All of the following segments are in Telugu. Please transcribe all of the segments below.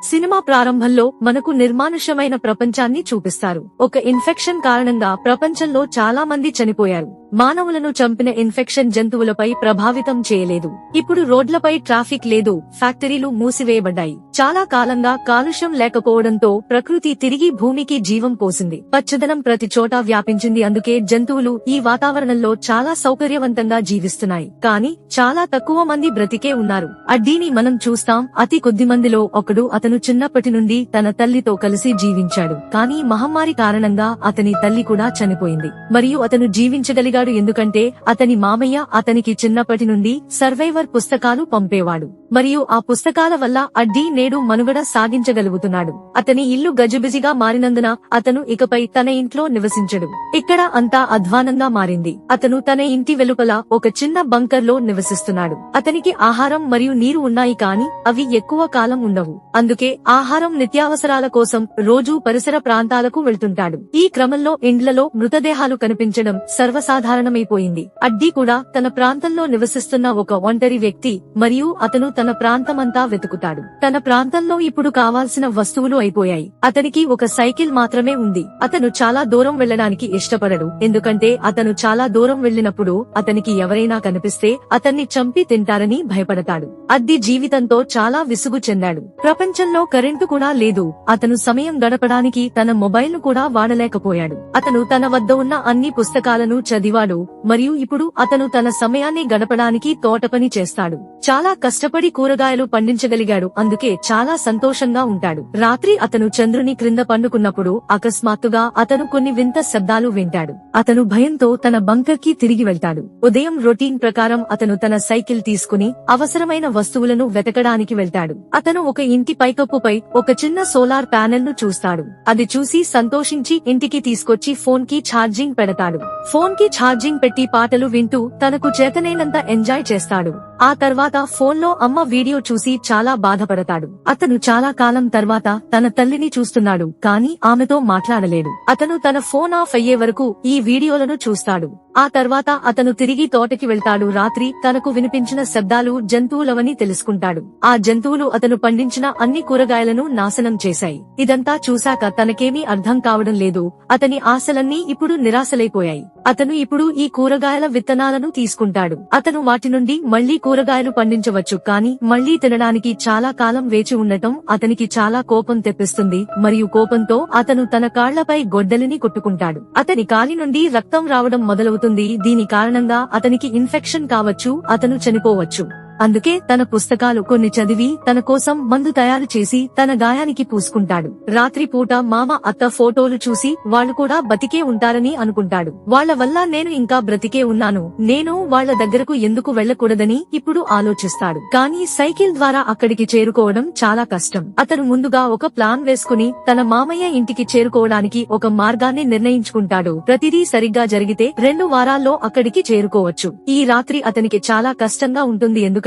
సినిమా ప్రారంభంలో మనకు నిర్మానుష్యమైన ప్రపంచాన్ని చూపిస్తారు. ఒక ఇన్ఫెక్షన్ కారణంగా ప్రపంచంలో చాలా మంది చనిపోయారు. మానవులను చంపిన ఇన్ఫెక్షన్ జంతువులపై ప్రభావితం చేయలేదు. ఇప్పుడు రోడ్లపై ట్రాఫిక్ లేదు, ఫ్యాక్టరీలు మూసివేయబడ్డాయి. చాలా కాలంగా కాలుష్యం లేకపోవడంతో ప్రకృతి తిరిగి భూమికి జీవం పోసింది. పచ్చదనం ప్రతి చోటా వ్యాపించింది. అందుకే జంతువులు ఈ వాతావరణంలో చాలా సౌకర్యవంతంగా జీవిస్తున్నాయి. కానీ చాలా తక్కువ మంది బ్రతికే ఉన్నారు. అడ్డీని మనం చూస్తాం. అతి కొద్ది మందిలో ఒకడు. అతను చిన్నప్పటి నుండి తన తల్లితో కలిసి జీవించాడు. కానీ మహమ్మారి కారణంగా అతని తల్లి కూడా చనిపోయింది. మరియు అతను జీవించగలిగాడు ఎందుకంటే అతని మామయ్య అతనికి చిన్నప్పటి నుండి సర్వైవర్ పుస్తకాలు పంపేవాడు. మరియు ఆ పుస్తకాల వల్ల అడ్డీ నేడు మనుగడ సాగించగలుగుతున్నాడు. అతని ఇల్లు గజిబిజిగా మారినందున అతను ఇకపై తన ఇంట్లో నివసించడు. ఇక్కడ అంతా అధ్వానంగా మారింది. అతను తన ఇంటి వెలుపల ఒక చిన్న బంకర్ లో నివసిస్తున్నాడు. అతనికి ఆహారం మరియు నీరు ఉన్నాయి, కానీ అవి ఎక్కువ కాలం ఉండవు. అందుకే ఆహారం నిత్యావసరాల కోసం రోజూ పరిసర ప్రాంతాలకు వెళ్తుంటాడు. ఈ క్రమంలో ఇండ్లలో మృతదేహాలు కనిపించడం సర్వసాధారణమైపోయింది. అడ్డీ కూడా తన ప్రాంతంలో నివసిస్తున్న ఒక ఒంటరి వ్యక్తి, మరియు అతను తన ప్రాంతమంతా వెతుకుతాడు. తన ప్రాంతంలో ఇప్పుడు కావాల్సిన వస్తువులు అయిపోయాయి. అతనికి ఒక సైకిల్ మాత్రమే ఉంది. అతను చాలా దూరం వెళ్లడానికి ఇష్టపడడు, ఎందుకంటే అతను చాలా దూరం వెళ్లినప్పుడు అతనికి ఎవరైనా కనిపిస్తే అతన్ని చంపి తింటారని భయపడతాడు. అడ్డీ జీవితంతో చాలా విసుగు చెందాడు. ప్రపంచంలో కరెంటు కూడా లేదు. అతను సమయం గడపడానికి తన మొబైల్ ను కూడా వాడలేకపోయాడు. అతను తన వద్ద ఉన్న అన్ని పుస్తకాలను చదివాడు, మరియు ఇప్పుడు అతను తన సమయాన్ని గడపడానికి తోటపని చేస్తాడు. చాలా కష్టపడి కూరగాయలు పండించగలిగాడు, అందుకే చాలా సంతోషంగా ఉంటాడు. రాత్రి అతను చంద్రుని క్రింద పండుకున్నప్పుడు అకస్మాత్తుగా అతను కొన్ని వింత శబ్దాలు వింటాడు. అతను భయంతో తన బంకర్ కి తిరిగి వెళ్తాడు. ఉదయం రొటీన్ ప్రకారం అతను తన సైకిల్ తీసుకుని అవసరమైన వస్తువులను వెతకడానికి వెళ్తాడు. అతను ఒక ఇంటి పైకప్పుపై ఒక చిన్న సోలార్ ప్యానెల్ ను చూస్తాడు. అది చూసి సంతోషించి ఇంటికి తీసుకొచ్చి ఫోన్ కి ఛార్జింగ్ పెడతాడు. ఫోన్ కి ఛార్జింగ్ పెట్టి పాటలు వింటూ తనకు చేతనైనంత ఎంజాయ్ చేస్తాడు. ఆ తర్వాత ఫోన్ లో అమ్మ వీడియో చూసి చాలా బాధపడతాడు. అతను చాలా కాలం తర్వాత తన తల్లిని చూస్తున్నాడు, కానీ ఆమెతో మాట్లాడలేడు. అతను తన ఫోన్ ఆఫ్ అయ్యే వరకు ఈ వీడియోలను చూస్తాడు. ఆ తర్వాత అతను తిరిగి తోటకి వెళ్తాడు. రాత్రి తనకు వినిపించిన శబ్దాలు జంతువులవని తెలుసుకుంటాడు. ఆ జంతువులు అతను పండించిన అన్ని కూరగాయలను నాశనం చేశాయి. ఇదంతా చూశాక తనకేమీ అర్థం కావడం లేదు. అతని ఆశలన్నీ ఇప్పుడు నిరాశలైపోయాయి. అతను ఇప్పుడు ఈ కూరగాయల విత్తనాలను తీసుకుంటాడు. అతను వాటి నుండి మళ్లీ కూరగాయలు పండించవచ్చు, కానీ మళ్లీ తినడానికి చాలా కాలం వేచి ఉండటం అతనికి చాలా కోపం తెప్పిస్తుంది. మరియు కోపంతో అతను తన కాళ్లపై గొడ్డలిని కొట్టుకుంటాడు. అతని కాలి నుండి రక్తం రావడం మొదలవుతుంది. దీని కారణంగా అతనికి ఇన్ఫెక్షన్ కావచ్చు, అతను చనిపోవచ్చు. అందుకే తన పుస్తకాలు కొన్ని చదివి తన కోసం మందు తయారు చేసి తన గాయానికి పూసుకుంటాడు. రాత్రి పూట మామ అత్త ఫోటోలు చూసి వాళ్లు కూడా బతికే ఉంటారని అనుకుంటాడు. వాళ్ల వల్ల నేను ఇంకా బ్రతికే ఉన్నాను, నేను వాళ్ల దగ్గరకు ఎందుకు వెళ్లకూడదని ఇప్పుడు ఆలోచిస్తాడు. కానీ సైకిల్ ద్వారా అక్కడికి చేరుకోవడం చాలా కష్టం. అతను ముందుగా ఒక ప్లాన్ వేసుకుని తన మామయ్య ఇంటికి చేరుకోవడానికి ఒక మార్గాన్ని నిర్ణయించుకుంటాడు. ప్రతిదీ సరిగ్గా జరిగితే 2 వారాల్లో అక్కడికి చేరుకోవచ్చు. ఈ రాత్రి అతనికి చాలా కష్టంగా ఉంటుంది, ఎందుకంటే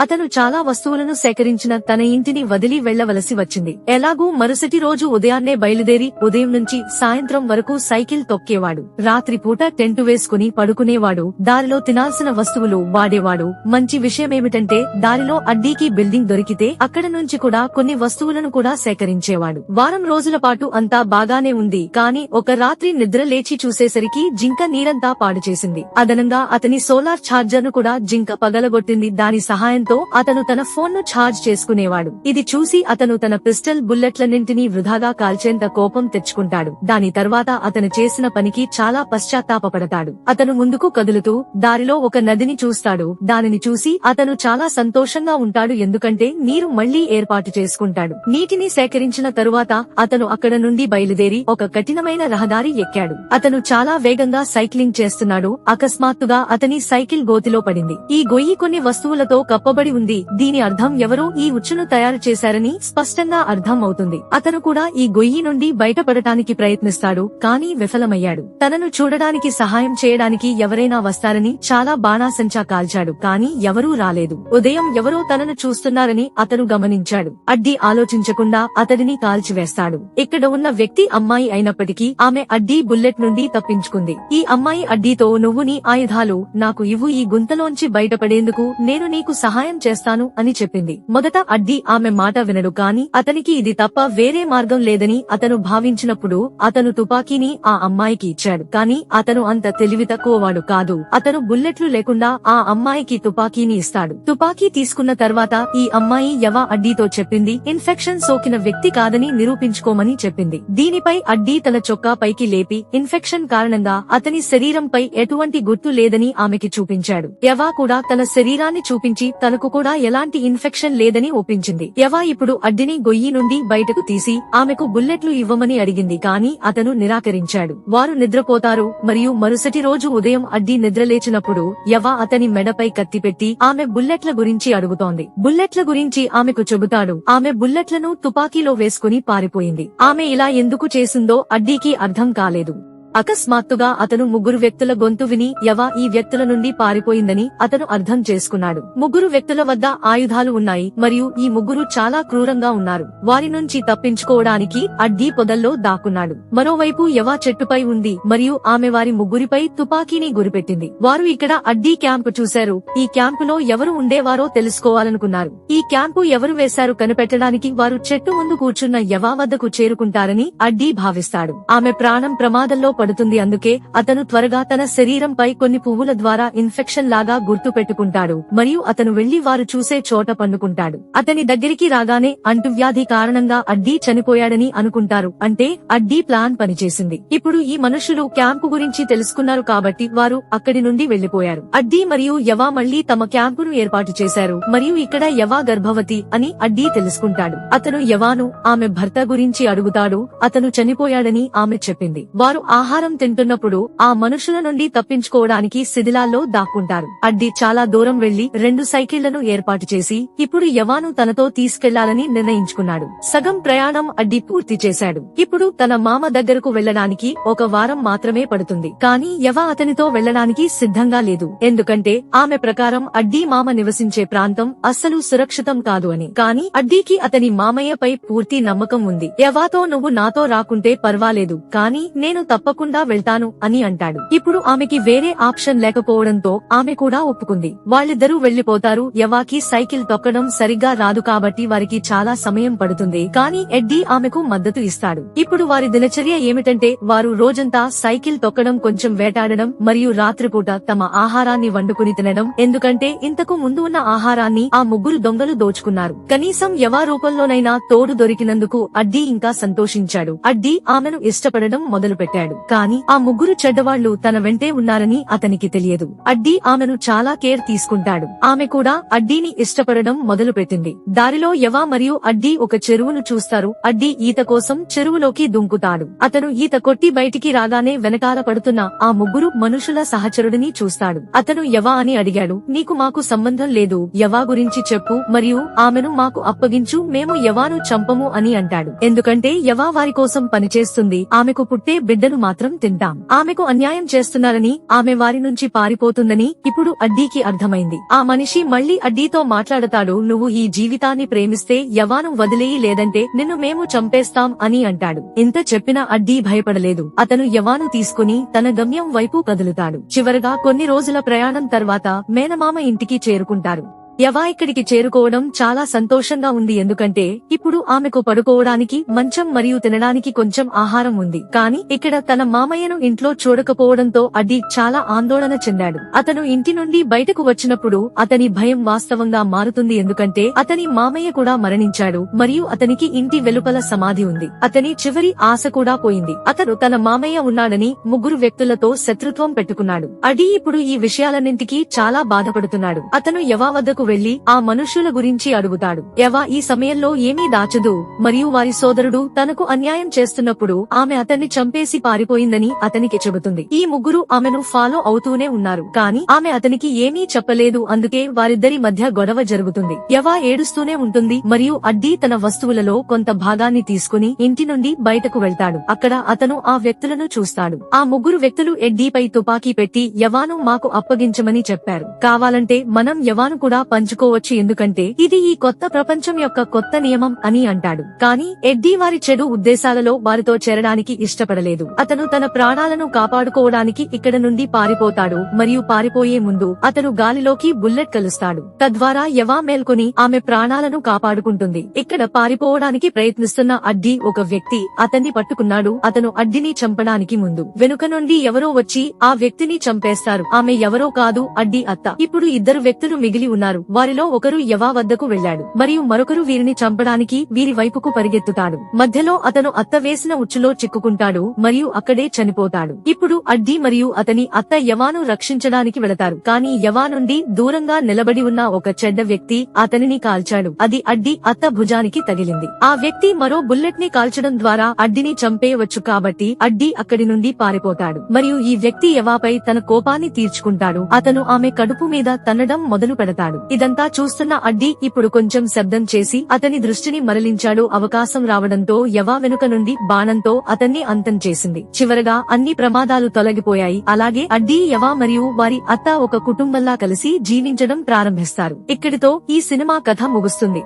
అతను చాలా వస్తువులను సేకరించిన తన ఇంటిని వదిలి వెళ్లవలసి వచ్చింది. ఎలాగూ మరుసటి రోజు ఉదయాన్నే బయలుదేరి ఉదయం నుంచి సాయంత్రం వరకు సైకిల్ తొక్కేవాడు. రాత్రి పూట టెంటు వేసుకుని పడుకునేవాడు. దారిలో తినాల్సిన వస్తువులు వాడేవాడు. మంచి విషయమేమిటంటే దారిలో అడ్డీకి బిల్డింగ్ దొరికితే అక్కడ నుంచి కూడా కొన్ని వస్తువులను కూడా సేకరించేవాడు. వారం రోజుల పాటు అంతా బాగానే ఉంది, కానీ ఒక రాత్రి నిద్ర లేచి చూసేసరికి జింక నీరంతా పాడు చేసింది. అదనంగా అతని సోలార్ ఛార్జర్ ను కూడా జింక పగలగొట్టింది. దాని సహాయంతో అతను తన ఫోన్ ను ఛార్జ్ చేసుకునేవాడు. ఇది చూసి అతను తన పిస్టల్ బుల్లెట్లన్నింటినీ వృధాగా కాల్చేంత కోపం తెచ్చుకుంటాడు. దాని తర్వాత అతను చేసిన పనికి చాలా పశ్చాత్తాపపడతాడు. అతను ముందుకు కదులుతూ దారిలో ఒక నదిని చూస్తాడు. దానిని చూసి అతను చాలా సంతోషంగా ఉంటాడు, ఎందుకంటే నీరు మళ్లీ ఏర్పాటు చేసుకుంటాడు. నీటిని సేకరించిన తరువాత అతను అక్కడ నుండి బయలుదేరి ఒక కఠినమైన రహదారి ఎక్కాడు. అతను చాలా వేగంగా సైక్లింగ్ చేస్తున్నాడు. అకస్మాత్తుగా అతని సైకిల్ గోతిలో పడింది. ఈ గొయ్యి కొన్ని వస్తువులతో కప్పబడి ఉంది. దీని అర్థం ఎవరో ఈ ఉచ్చును తయారు చేశారని స్పష్టంగా అర్థం అవుతుంది. అతను కూడా ఈ గొయ్యి నుండి బయటపడటానికి ప్రయత్నిస్తాడు, కానీ విఫలమయ్యాడు. తనను చూడడానికి సహాయం చేయడానికి ఎవరైనా వస్తారని చాలా బాణాసంచా కాల్చాడు, కానీ ఎవరూ రాలేదు. ఉదయం ఎవరో తనను చూస్తున్నారని అతను గమనించాడు. అడ్డీ ఆలోచించకుండా అతడిని కాల్చివేస్తాడు. ఇక్కడ ఉన్న వ్యక్తి అమ్మాయి అయినప్పటికీ ఆమె అడ్డీ బుల్లెట్ నుండి తప్పించుకుంది. ఈ అమ్మాయి అడ్డీతో, నువ్వు నీ ఆయుధాలు నాకు ఇవ్వు, ఈ గుంతలోంచి బయటపడేందుకు నేను నీకు సహాయం చేస్తాను అని చెప్పింది. మొదట అడ్డీ ఆమె మాట వినడు, కాని అతనికి ఇది తప్ప వేరే మార్గం లేదని అతను భావించినప్పుడు అతను తుపాకీని ఆ అమ్మాయికి ఇచ్చాడు. కాని అతను అంత తెలివి తక్కువవాడు కాదు. అతను బుల్లెట్లు లేకుండా ఆ అమ్మాయికి తుపాకీని ఇస్తాడు. తుపాకీ తీసుకున్న తర్వాత ఈ అమ్మాయి యవా అడ్డీతో చెప్పింది ఇన్ఫెక్షన్ సోకిన వ్యక్తి కాదని నిరూపించుకోమని చెప్పింది. దీనిపై అడ్డీ తన చొక్కా పైకి లేపి ఇన్ఫెక్షన్ కారణంగా అతని శరీరంపై ఎటువంటి గుర్తు లేదని ఆమెకి చూపించాడు. యవా కూడా తన శరీరాన్ని చూపించి తనకు కూడా ఎలాంటి ఇన్ఫెక్షన్ లేదని ఒప్పించింది. యవా ఇప్పుడు అడ్డిని గొయ్యి నుండి బయటకు తీసి ఆమెకు బుల్లెట్లు ఇవ్వమని అడిగింది, కాని అతను నిరాకరించాడు. వారు నిద్రపోతారు మరియు మరుసటి రోజు ఉదయం అడ్డి నిద్రలేచినప్పుడు యవా అతని మెడపై కత్తిపెట్టి ఆమె బుల్లెట్ల గురించి అడుగుతోంది. బుల్లెట్ల గురించి ఆమెకు చెబుతాడు. ఆమె బుల్లెట్లను తుపాకీలో వేసుకుని పారిపోయింది. ఆమె ఇలా ఎందుకు చేసిందో అడ్డీకి అర్థం కాలేదు. అకస్మాత్తుగా అతను ముగ్గురు వ్యక్తుల గొంతు విని యవా ఈ వ్యక్తుల నుండి పారిపోయిందని అతను అర్థం చేసుకున్నాడు. ముగ్గురు వ్యక్తుల వద్ద ఆయుధాలు ఉన్నాయి మరియు ఈ ముగ్గురు చాలా క్రూరంగా ఉన్నారు. వారి నుంచి తప్పించుకోవడానికి అడ్డీ పొదల్లో దాక్కున్నాడు. మరోవైపు యవా చెట్టుపై ఉంది మరియు ఆమె వారి ముగ్గురిపై తుపాకీని గురిపెట్టింది. వారు ఇక్కడ అడ్డీ క్యాంపు చూశారు. ఈ క్యాంపులో ఎవరు ఉండేవారో తెలుసుకోవాలనుకున్నారు. ఈ క్యాంపు ఎవరు వేశారు కనిపెట్టడానికి వారు చెట్టు ముందు కూర్చున్న యవా వద్దకు చేరుకుంటారని అడ్డీ భావిస్తాడు. ఆమె ప్రాణం ప్రమాదంలో పడుతుంది. అందుకే అతను త్వరగా తన శరీరంపై కొన్ని పువ్వుల ద్వారా ఇన్ఫెక్షన్ లాగా గుర్తు పెట్టుకుంటాడు మరియు అతను వెళ్లి వారు చూసే చోట పండుకుంటాడు. అతని దగ్గరికి రాగానే అంటువ్యాధి కారణంగా అడ్డీ చనిపోయాడని అనుకుంటారు. అంటే అడ్డీ ప్లాన్ పనిచేసింది. ఇప్పుడు ఈ మనుషులు క్యాంపు గురించి తెలుసుకున్నారు కాబట్టి వారు అక్కడి నుండి వెళ్లిపోయారు. అడ్డీ మరియు యవా మళ్లీ తమ క్యాంపును ఏర్పాటు చేశారు మరియు ఇక్కడ యవా గర్భవతి అని అడ్డీ తెలుసుకుంటాడు. అతను యవాను ఆమె భర్త గురించి అడుగుతాడు. అతను చనిపోయాడని ఆమె చెప్పింది. వారు ఆహారం తింటున్నప్పుడు ఆ మనుషుల నుండి తప్పించుకోవడానికి శిథిలాల్లో దాక్కుంటారు. అడ్డీ చాలా దూరం వెళ్లి 2 సైకిళ్లను ఏర్పాటు చేసి ఇప్పుడు యవాను తనతో తీసుకెళ్లాలని నిర్ణయించుకున్నాడు. సగం ప్రయాణం అడ్డీ పూర్తి చేశాడు. ఇప్పుడు తన మామ దగ్గరకు వెళ్లడానికి 1 వారం మాత్రమే పడుతుంది. కానీ యవా అతనితో వెళ్లడానికి సిద్ధంగా లేదు. ఎందుకంటే ఆమె ప్రకారం అడ్డీ మామ నివసించే ప్రాంతం అస్సలు సురక్షితం కాదు అని. కానీ అడ్డీకి అతని మామయ్యపై పూర్తి నమ్మకం ఉంది. యవాతో నువ్వు నాతో రాకుంటే పర్వాలేదు, కానీ నేను తప్పకుండా వెళ్తాను అని అంటాడు. ఇప్పుడు ఆమెకి వేరే ఆప్షన్ లేకపోవడంతో ఆమె కూడా ఒప్పుకుంది. వాళ్ళిద్దరూ వెళ్లిపోతారు. యవాకి సైకిల్ తొక్కడం సరిగ్గా రాదు కాబట్టి వారికి చాలా సమయం పడుతుంది. కానీ ఎడ్డీ ఆమెకు మద్దతు ఇస్తాడు. ఇప్పుడు వారి దినచర్య ఏమిటంటే వారు రోజంతా సైకిల్ తొక్కడం, కొంచెం వేటాడడం మరియు రాత్రిపూట తమ ఆహారాన్ని వండుకుని తినడం. ఎందుకంటే ఇంతకు ముందు ఉన్న ఆహారాన్ని ఆ ముగ్గురు దొంగలు దోచుకున్నారు. కనీసం యవా రూపంలోనైనా తోడు దొరికినందుకు అడ్డీ ఇంకా సంతోషించాడు. అడ్డీ ఆమెను ఇష్టపడడం మొదలుపెట్టాడు. కానీ ఆ ముగ్గురు చెడ్డవాళ్లు తన వెంటే ఉన్నారని అతనికి తెలియదు. అడ్డీ ఆమెను చాలా కేర్ తీసుకుంటాడు. ఆమె కూడా అడ్డీని ఇష్టపడడం మొదలుపెట్టింది. దారిలో యవా మరియు అడ్డీ ఒక చెరువును చూస్తారు. అడ్డీ ఈత కోసం చెరువులోకి దుంకుతాడు. అతను ఈత కొట్టి బయటికి రాగానే వెనకాల పడుతున్న ఆ ముగ్గురు మనుషుల సహచరుడిని చూస్తాడు. అతను యవా అని అడిగాడు. నీకు మాకు సంబంధం లేదు, యవా గురించి చెప్పు మరియు ఆమెను మాకు అప్పగించు, మేము యవాను చంపము అని అంటాడు. ఎందుకంటే యవా వారి కోసం పనిచేస్తుంది. ఆమెకు పుట్టే బిడ్డను మాత్రం తింటాం. ఆమెకు అన్యాయం చేస్తున్నారని, ఆమె వారి నుంచి పారిపోతుందని ఇప్పుడు అడ్డీకి అర్థమైంది. ఆ మనిషి మళ్లీ అడ్డీతో మాట్లాడతాడు. నువ్వు ఈ జీవితాన్ని ప్రేమిస్తే యవాను వదిలేయి, లేదంటే నిన్ను మేము చంపేస్తాం అని అంటాడు. ఇంత చెప్పినా అడ్డీ భయపడలేదు. అతను యవాను తీసుకుని తన గమ్యం వైపు కదులుతాడు. చివరగా కొన్ని రోజుల ప్రయాణం తర్వాత మేనమామ ఇంటికి చేరుకుంటారు. యవా ఇక్కడికి చేరుకోవడం చాలా సంతోషంగా ఉంది. ఎందుకంటే ఇప్పుడు ఆమెకు పడుకోవడానికి మంచం మరియు తినడానికి కొంచెం ఆహారం ఉంది. కానీ ఇక్కడ తన మామయ్యను ఇంట్లో చూడకపోవడంతో అడ్డీ చాలా ఆందోళన చెందాడు. అతను ఇంటి నుండి బయటకు వచ్చినప్పుడు అతని భయం వాస్తవంగా మారుతుంది. ఎందుకంటే అతని మామయ్య కూడా మరణించాడు మరియు అతనికి ఇంటి వెలుపల సమాధి ఉంది. అతని చివరి ఆశ కూడా పోయింది. అతను తన మామయ్య ఉన్నాడని ముగ్గురు వ్యక్తులతో శత్రుత్వం పెట్టుకున్నాడు. అడ్డీ ఇప్పుడు ఈ విషయాలన్నింటికీ చాలా బాధపడుతున్నాడు. అతను యవా వద్దకు వెళ్లి ఆ మనుష్యుల గురించి అడుగుతాడు. యవా ఈ సమయంలో ఏమీ దాచదు మరియు వారి సోదరుడు తనకు అన్యాయం చేస్తున్నప్పుడు ఆమె అతన్ని చంపేసి పారిపోయిందని అతనికి చెబుతుంది. ఈ ముగ్గురు ఆమెను ఫాలో అవుతూనే ఉన్నారు, కానీ ఆమె అతనికి ఏమీ చెప్పలేదు. అందుకే వారిద్దరి మధ్య గొడవ జరుగుతుంది. యవా ఏడుస్తూనే ఉంటుంది మరియు అడ్డీ తన వస్తువులలో కొంత భాగాన్ని తీసుకుని ఇంటి నుండి బయటకు వెళ్తాడు. అక్కడ అతను ఆ వ్యక్తులను చూస్తాడు. ఆ ముగ్గురు వ్యక్తులు ఎడ్డీపై తుపాకీ పెట్టి యవాను మాకు అప్పగించమని చెప్పారు. కావాలంటే మనం యవాను కూడా పంచుకోవచ్చు ఎందుకంటే ఇది ఈ కొత్త ప్రపంచం యొక్క కొత్త నియమం అని అంటాడు. కానీ ఎడ్డీ వారి చెడు ఉద్దేశాలలో వారితో చేరడానికి ఇష్టపడలేదు. అతను తన ప్రాణాలను కాపాడుకోవడానికి ఇక్కడ నుండి పారిపోతాడు మరియు పారిపోయే ముందు అతను గాలిలోకి బుల్లెట్ కలుస్తాడు. తద్వారా యవా మేల్కొని ఆమె ప్రాణాలను కాపాడుకుంటుంది. ఇక్కడ పారిపోవడానికి ప్రయత్నిస్తున్న అడ్డీ ఒక వ్యక్తి అతన్ని పట్టుకున్నాడు. అతను అడ్డిని చంపడానికి ముందు వెనుక నుండి ఎవరో వచ్చి ఆ వ్యక్తిని చంపేస్తారు. ఆమె ఎవరో కాదు, అడ్డీ అత్త. ఇప్పుడు ఇద్దరు వ్యక్తులు మిగిలి ఉన్నారు. వారిలో ఒకరు యవా వద్దకు వెళ్లాడు మరియు మరొకరు వీరిని చంపడానికి వీరి వైపుకు పరిగెత్తుతాడు. మధ్యలో అతను అత్త వేసిన ఉచ్చులో చిక్కుకుంటాడు మరియు అక్కడే చనిపోతాడు. ఇప్పుడు అడ్డీ మరియు అతని అత్త యవాను రక్షించడానికి వెళతారు. కానీ యవా నుండి దూరంగా నిలబడి ఉన్న ఒక చెడ్డ వ్యక్తి అతనిని కాల్చాడు. అది అడ్డీ అత్త భుజానికి తగిలింది. ఆ వ్యక్తి మరో బుల్లెట్ ని కాల్చడం ద్వారా అడ్డిని చంపేయవచ్చు కాబట్టి అడ్డీ అక్కడి నుండి పారిపోతాడు మరియు ఈ వ్యక్తి యవాపై తన కోపాన్ని తీర్చుకుంటాడు. అతను ఆమె కడుపు మీద తన్నడం మొదలు పెడతాడు. ఇదంతా చూస్తున్న అడ్డీ ఇప్పుడు కొంచెం శబ్దం చేసి అతని దృష్టిని మరలించాడు. అవకాశం రావడంతో యవా వెనుక నుండి బాణంతో అతన్ని అంతం చేసింది. చివరగా అన్ని ప్రమాదాలు తొలగిపోయాయి. అలాగే అడ్డీ, యవా మరియు వారి అత్త ఒక కుటుంబంలా కలిసి జీవించడం ప్రారంభిస్తారు. ఇక్కడితో ఈ సినిమా కథ ముగుస్తుంది.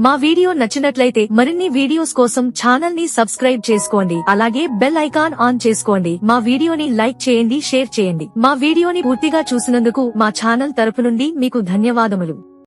మా వీడియో నచ్చినట్లయితే మరిన్ని వీడియోస్ కోసం ఛానల్ ని సబ్స్క్రైబ్ చేసుకోండి. అలాగే బెల్ ఐకాన్ ఆన్ చేసుకోండి. మా వీడియోని లైక్ చేయండి, షేర్ చేయండి. మా వీడియోని పూర్తిగా చూసినందుకు మా ఛానల్ తరపు నుండి మీకు ధన్యవాదములు.